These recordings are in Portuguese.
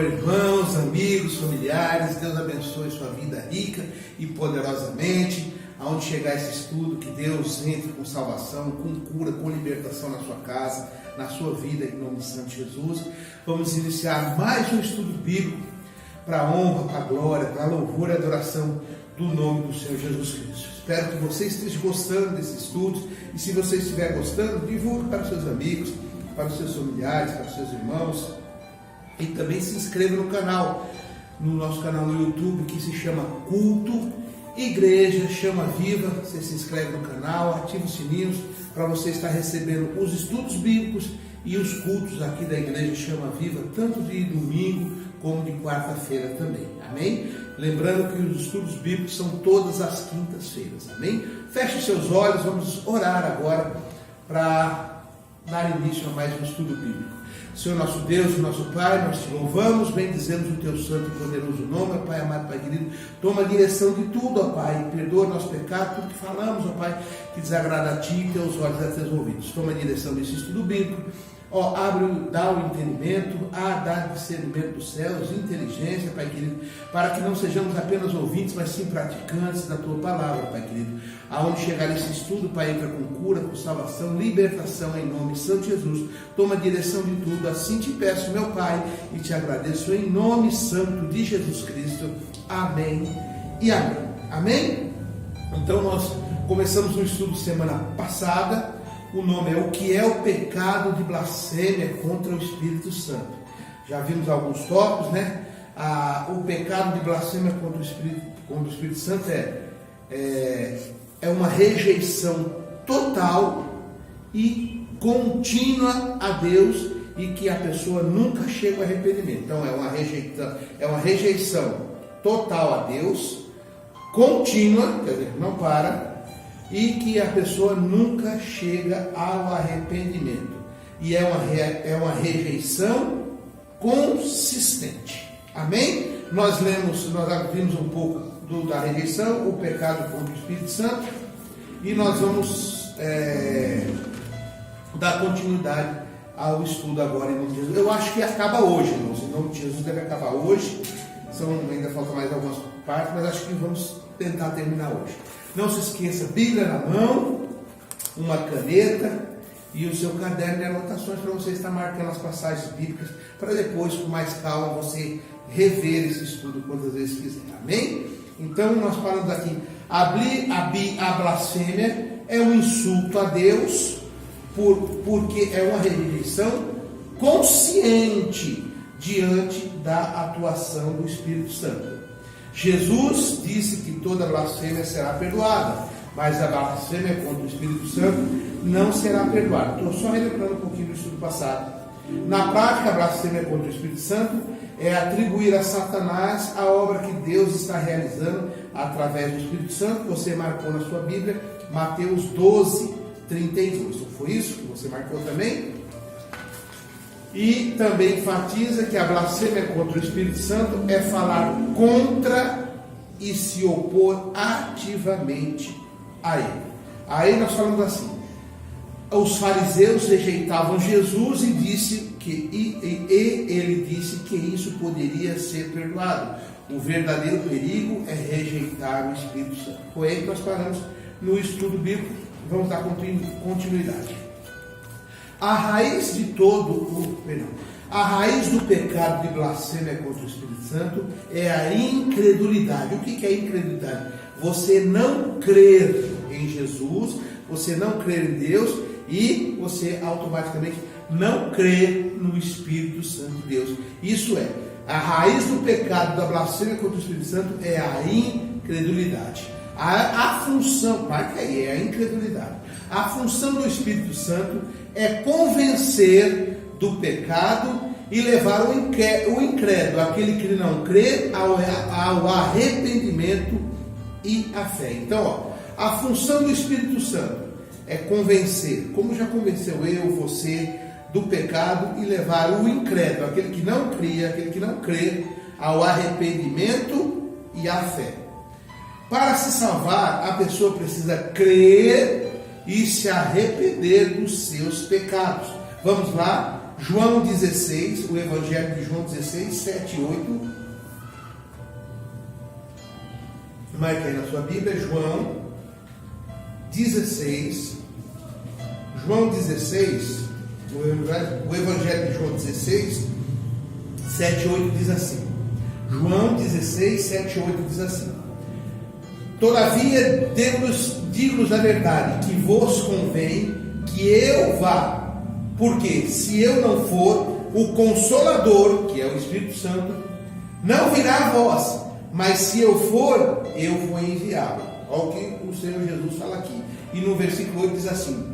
irmãos, amigos, familiares. Deus abençoe sua vida rica e poderosamente. Aonde chegar esse estudo, que Deus entre com salvação, com cura, com libertação na sua casa, na sua vida, em nome de Santo Jesus. Vamos iniciar mais um estudo bíblico para a honra, para a glória, para a louvor e adoração do nome do Senhor Jesus Cristo. Espero que você esteja gostando desses estudos, e se você estiver gostando, divulgue para os seus amigos, para os seus familiares, para os seus irmãos, e também se inscreva no canal, no nosso canal no YouTube, que se chama Culto Igreja Chama Viva. Você se inscreve no canal, ativa os sininhos para você estar recebendo os estudos bíblicos e os cultos aqui da Igreja Chama Viva, tanto de domingo como de quarta-feira também, amém? Lembrando que os estudos bíblicos são todas as quintas-feiras, amém? Feche seus olhos, vamos orar agora para dar início a mais um estudo bíblico. Senhor nosso Deus, nosso Pai, nós te louvamos, bendizemos o teu santo e poderoso nome, Pai amado, Pai querido. Toma a direção de tudo, ó Pai, perdoa o nosso pecado, tudo que falamos, ó Pai, que desagrada a ti, teus olhos e teus ouvidos. Toma a direção desse estudo bíblico, ó, dá o entendimento, dá discernimento dos céus, inteligência, Pai querido, para que não sejamos apenas ouvintes, mas sim praticantes da tua palavra, Pai querido. Aonde chegar esse estudo, Pai, entra com cura, com salvação, libertação em nome de Santo Jesus. Toma a direção de tudo, assim te peço, meu Pai, e te agradeço em nome santo de Jesus Cristo. Amém e amém. Amém? Então nós começamos um estudo semana passada. O nome é O que é o pecado de blasfêmia contra o Espírito Santo. Já vimos alguns tópicos, né? O pecado de blasfêmia contra o Espírito Santo é uma rejeição total e contínua a Deus, e que a pessoa nunca chega ao arrependimento. Então é uma rejeição total a Deus, contínua, quer dizer, não para, e que a pessoa nunca chega ao arrependimento. E é uma rejeição consistente. Amém? Nós vimos um pouco da rejeição, o pecado contra o Espírito Santo, e nós vamos dar continuidade ao estudo agora em nome de Jesus. Eu acho que acaba hoje, irmãos, em nome de Jesus deve acabar hoje. Ainda faltam mais algumas partes, mas acho que vamos tentar terminar hoje. Não se esqueça, Bíblia na mão, uma caneta e o seu caderno de anotações para você estar marcando as passagens bíblicas, para depois, com mais calma, você rever esse estudo quantas vezes quiser. Amém? Então, nós falamos aqui, a blasfêmia é um insulto a Deus, porque é uma rejeição consciente diante da atuação do Espírito Santo. Jesus disse que toda blasfêmia será perdoada, mas a blasfêmia contra o Espírito Santo não será perdoada. Estou só relembrando um pouquinho do estudo passado. Na prática, a blasfêmia contra o Espírito Santo é atribuir a Satanás a obra que Deus está realizando através do Espírito Santo. Você marcou na sua Bíblia, Mateus 12, 32. Não foi isso que você marcou também? E também enfatiza que a blasfêmia contra o Espírito Santo é falar contra e se opor ativamente a ele. Aí nós falamos assim: os fariseus rejeitavam Jesus e ele disse que isso poderia ser perdoado. O verdadeiro perigo é rejeitar o Espírito Santo. Foi aí que nós paramos no estudo bíblico. Vamos dar continuidade. A raiz do pecado de blasfêmia contra o Espírito Santo é a incredulidade. O que é incredulidade? Você não crer em Jesus, você não crer em Deus, e você automaticamente não crer no Espírito Santo de Deus. Isso é, a raiz do pecado da blasfêmia contra o Espírito Santo é a incredulidade. A função, marca aí, é a incredulidade. A função do Espírito Santo é convencer do pecado e levar o incrédulo, aquele que não crê, ao arrependimento e à fé. Então, a função do Espírito Santo é convencer, como já convenceu eu, você, do pecado, e levar o incrédulo, aquele que não cria, aquele que não crê, ao arrependimento e à fé. Para se salvar, a pessoa precisa crer e se arrepender dos seus pecados. Vamos lá, João 16, o Evangelho de João 16, 7 e 8. Marque aí na sua Bíblia, João 16, o Evangelho de João 16, 7 e 8 diz assim. João 16, 7 e 8 diz assim: Todavia, digo-vos a verdade, que vos convém que eu vá, porque se eu não for, o Consolador, que é o Espírito Santo, não virá a vós, mas se eu for, eu vou enviá-lo. Olha o que o Senhor Jesus fala aqui. E no versículo 8 diz assim: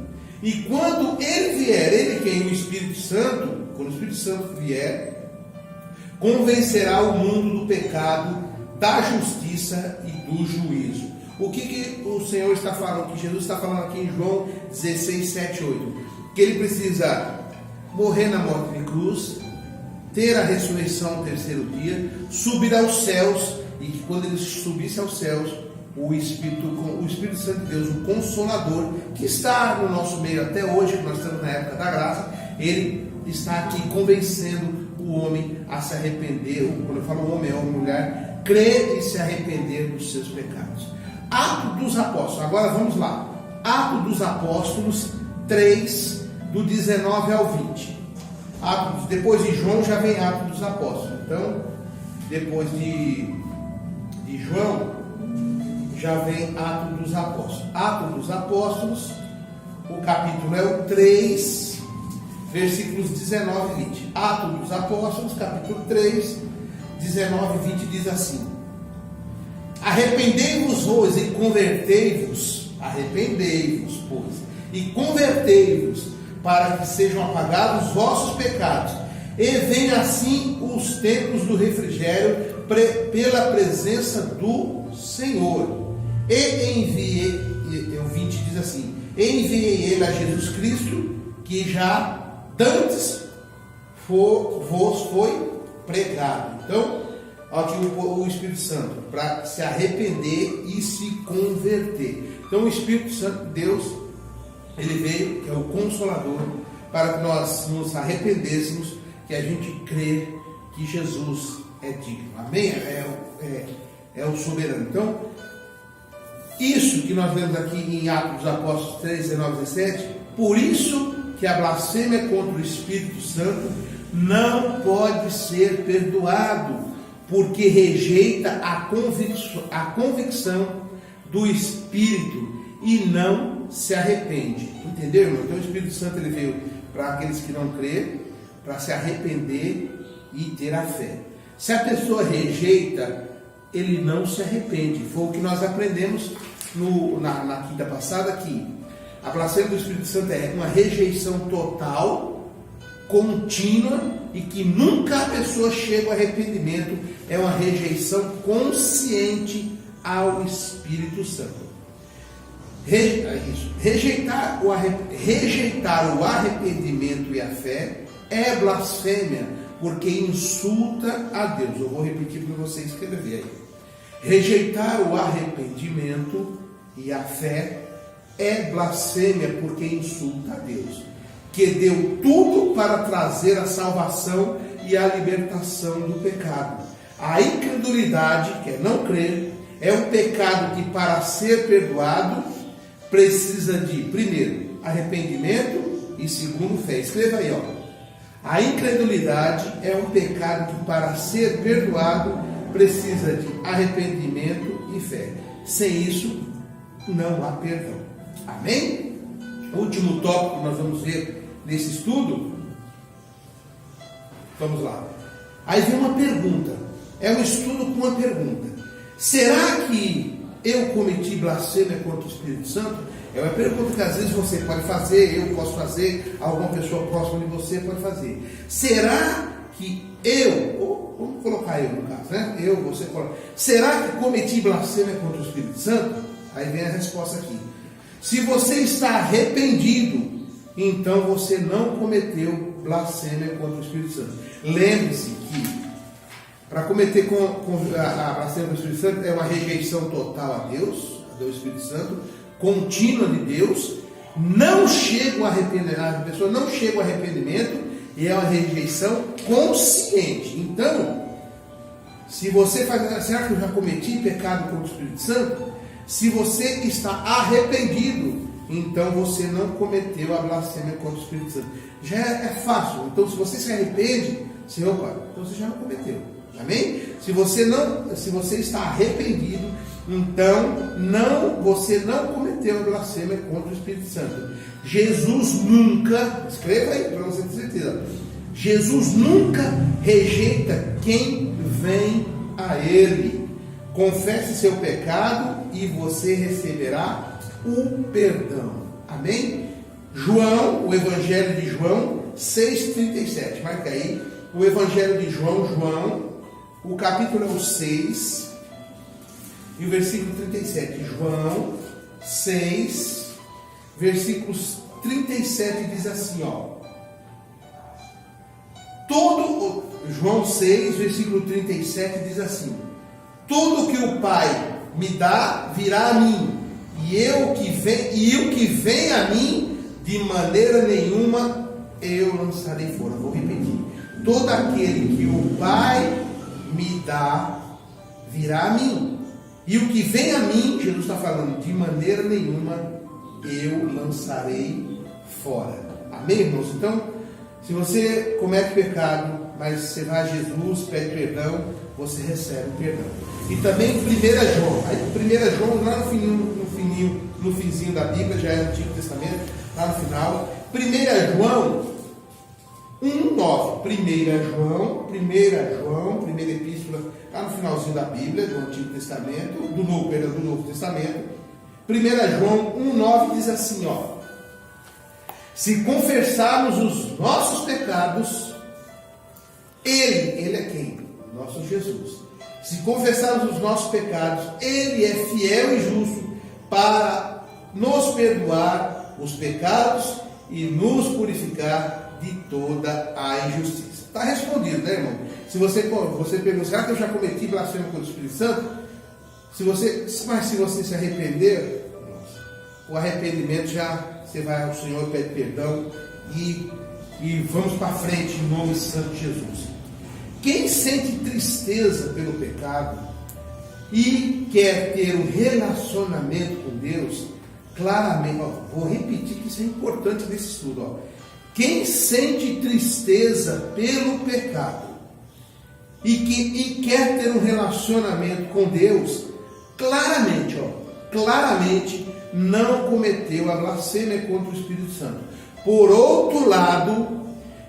E quando ele vier, ele quem? O Espírito Santo, quando o Espírito Santo vier, convencerá o mundo do pecado, da justiça e do juízo. O que o Senhor está falando, que Jesus está falando aqui em João 16, 7, 8? Que ele precisa morrer na morte de cruz, ter a ressurreição no terceiro dia, subir aos céus, e que quando ele subisse aos céus, o Espírito Santo de Deus, o Consolador, que está no nosso meio até hoje, que nós estamos na época da graça, ele está aqui convencendo o homem a se arrepender. Quando eu falo homem, é uma mulher, crer e se arrepender dos seus pecados. Atos dos Apóstolos, agora vamos lá. Atos dos Apóstolos 3, do 19 ao 20. Depois de João já vem Atos dos Apóstolos. Então, depois de João, já vem Atos dos Apóstolos. Atos dos Apóstolos, o capítulo é o 3, versículos 19 e 20. Atos dos Apóstolos, capítulo 3, 19 e 20 diz assim: Arrependei-vos, pois, e convertei-vos. Arrependei-vos, pois, e convertei-vos, para que sejam apagados os vossos pecados, e venham assim os tempos do refrigério pela presença do Senhor. E enviei, o 20 diz assim: enviei ele a Jesus Cristo, que já dantes vos foi pregado. Então, aqui o Espírito Santo, para se arrepender e se converter. Então, o Espírito Santo de Deus, ele veio, que é o Consolador, para que nós nos arrependêssemos, que a gente crê que Jesus é digno. Amém? É o soberano. Então, isso que nós vemos aqui em Atos dos Apóstolos 3, 19 e 17, por isso que a blasfêmia contra o Espírito Santo não pode ser perdoado, porque rejeita a convicção do Espírito e não se arrepende. Entenderam? Então o Espírito Santo ele veio para aqueles que não creem, para se arrepender e ter a fé. Se a pessoa rejeita, ele não se arrepende. Foi o que nós aprendemos na quinta passada, que a blasfêmia do Espírito Santo é uma rejeição total, contínua, e que nunca a pessoa chega ao arrependimento. É uma rejeição consciente ao Espírito Santo. Rejeitar o arrependimento e a fé é blasfêmia, porque insulta a Deus. Eu vou repetir para você escrever aí. Rejeitar o arrependimento e a fé é blasfêmia, porque insulta a Deus, que deu tudo para trazer a salvação e a libertação do pecado. A incredulidade, que é não crer, é um pecado que, para ser perdoado, precisa de, primeiro, arrependimento e segundo, fé. Escreva aí, ó. A incredulidade é um pecado que, para ser perdoado, precisa de arrependimento e fé. Sem isso, não há perdão. Amém? O último tópico que nós vamos ver nesse estudo. Vamos lá. Aí vem uma pergunta. É um estudo com uma pergunta. Será que eu cometi blasfêmia contra o Espírito Santo? É uma pergunta que às vezes você pode fazer, eu posso fazer, alguma pessoa próxima de você pode fazer. Será que eu, vamos colocar eu no caso, né? Você coloca. Será que cometi blasfêmia contra o Espírito Santo? Aí vem a resposta aqui. Se você está arrependido, então você não cometeu blasfêmia contra o Espírito Santo. Lembre-se que para cometer a blasfêmia contra o Espírito Santo é uma rejeição total a Deus, do Espírito Santo, contínua de Deus. Não chega o arrependimento, a pessoa não chega ao arrependimento E é uma rejeição consciente. Então, se você faz, será que eu já cometi pecado contra o Espírito Santo? Se você está arrependido, então você não cometeu a blasfêmia contra o Espírito Santo. Já é fácil. Então, se você se arrepende, você, opa, então você já não cometeu. Amém? Se você está arrependido, então você não cometeu a blasfêmia contra o Espírito Santo. Jesus nunca, escreva aí para você ter certeza, Jesus nunca rejeita quem vem a Ele. Confesse seu pecado e você receberá o perdão. Amém? João, o Evangelho de João 6,37. Marca aí. O Evangelho de João, o capítulo é o 6 e o versículo 37. João 6, versículos 37 diz assim, ó. João 6, versículo 37 diz assim: tudo que o Pai me dá virá a mim, e o que vem a mim, de maneira nenhuma eu lançarei fora. Vou repetir: todo aquele que o Pai me dá virá a mim, e o que vem a mim, Jesus está falando, de maneira nenhuma eu lançarei fora. Amém, irmãos? Então, se você comete pecado, mas você vai a Jesus, pede perdão, você recebe o perdão. E também 1 João. Aí 1 João, lá no finzinho da Bíblia, já é Antigo Testamento, lá no final. 1 João 1,9. 1 João, primeira epístola, lá no finalzinho da Bíblia, do Antigo Testamento, do Novo Testamento. 1 João 1,9 diz assim, ó: se confessarmos os nossos pecados, Ele é quem? Nosso Jesus. Se confessarmos os nossos pecados, Ele é fiel e justo para nos perdoar os pecados e nos purificar de toda a injustiça. Está respondido, né, irmão? Se você pergunta, será que eu já cometi blasfêmia contra o Espírito Santo? Mas se você se arrepender, o arrependimento já, você vai ao Senhor, pede perdão e vamos para frente em nome santo de Jesus. Quem sente tristeza pelo pecado e quer ter um relacionamento com Deus, claramente, vou repetir que isso é importante nesse estudo, quem sente tristeza pelo pecado e quer ter um relacionamento com Deus, claramente não cometeu a blasfêmia contra o Espírito Santo. Por outro lado,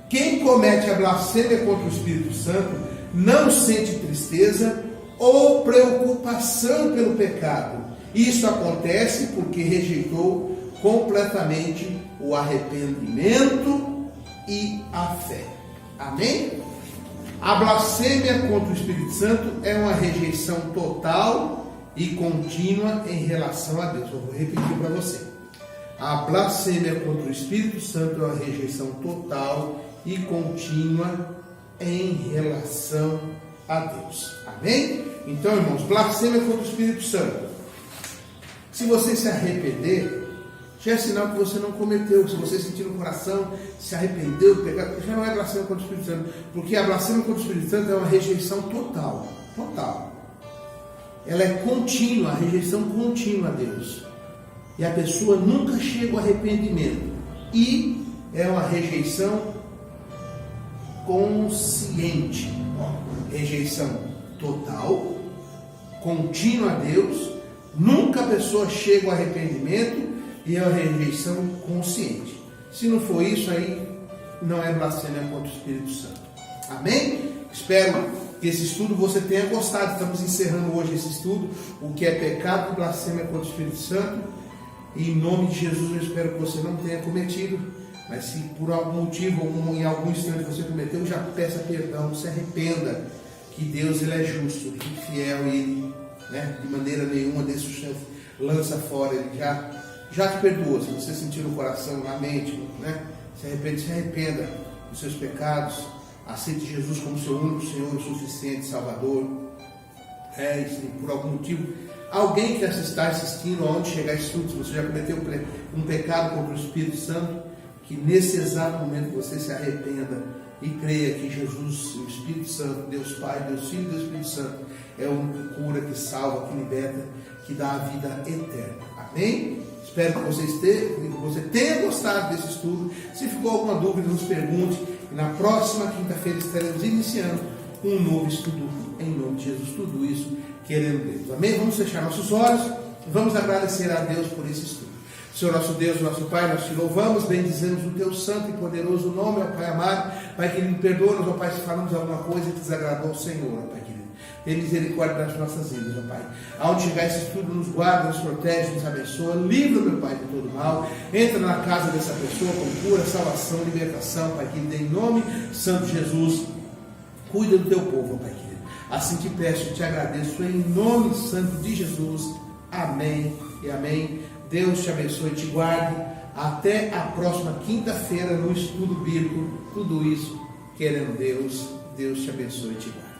quem comete a blasfêmia contra o Espírito Santo não sente tristeza ou preocupação pelo pecado. Isso acontece porque rejeitou completamente o arrependimento e a fé. Amém? A blasfêmia contra o Espírito Santo é uma rejeição total e contínua em relação a Deus. Eu vou repetir para você. A blasfêmia contra o Espírito Santo é uma rejeição total e contínua em relação a Deus. Amém? Então, irmãos, blasfêmia contra o Espírito Santo. Se você se arrepender, já é sinal que você não cometeu. Se você sentir no coração, se arrependeu do pecado, já não é blasfêmia contra o Espírito Santo. Porque a blasfêmia contra o Espírito Santo é uma rejeição total. Ela é contínua, a rejeição contínua a Deus. E a pessoa nunca chega ao arrependimento. E é uma rejeição consciente. Rejeição total, contínua a Deus. Nunca a pessoa chega ao arrependimento e é uma rejeição consciente. Se não for isso, aí não é blasfêmia contra o Espírito Santo. Amém? Espero que esse estudo você tenha gostado. Estamos encerrando hoje esse estudo, o que é pecado e blasfêmia contra o Espírito Santo. E em nome de Jesus eu espero que você não tenha cometido. Mas se por algum motivo ou em algum instante você cometeu, já peça perdão, se arrependa. Que Deus ele é justo, ele é fiel e ele, de maneira nenhuma desse chance lança fora. Ele já te perdoou. Se você sentir no coração, na mente, se arrependa dos seus pecados. Aceite Jesus como seu único Senhor, suficiente, Salvador. E se por algum motivo alguém que está assistindo, aonde chegar esse estudo, se você já cometeu um pecado contra o Espírito Santo, que nesse exato momento você se arrependa e creia que Jesus, o Espírito Santo, Deus Pai, Deus Filho e Deus Espírito Santo, é o único que cura, que salva, que liberta, que dá a vida eterna. Amém? Espero que você tenha gostado desse estudo. Se ficou alguma dúvida, nos pergunte. E na próxima quinta-feira estaremos iniciando um novo estudo em nome de Jesus. Tudo isso querendo Deus. Amém? Vamos fechar nossos olhos e vamos agradecer a Deus por esse estudo. Senhor nosso Deus, nosso Pai, nós te louvamos, bendizemos o teu santo e poderoso nome, ó Pai amado. Pai querido, perdoa-nos, ó Pai, se falamos alguma coisa que desagradou ao Senhor, ó Pai querido. Tem misericórdia das nossas vidas, ó Pai. Aonde chegar esse estudo, nos guarda, nos protege, nos abençoa. Livra, meu Pai, de todo mal. Entra na casa dessa pessoa com cura, salvação, libertação, Pai querido. Em nome santo de Jesus, cuida do teu povo, ó Pai querido. Assim te peço e te agradeço em nome santo de Jesus. Amém e amém. Deus te abençoe e te guarde. Até a próxima quinta-feira no estudo bíblico. Tudo isso querendo Deus. Deus te abençoe e te guarde.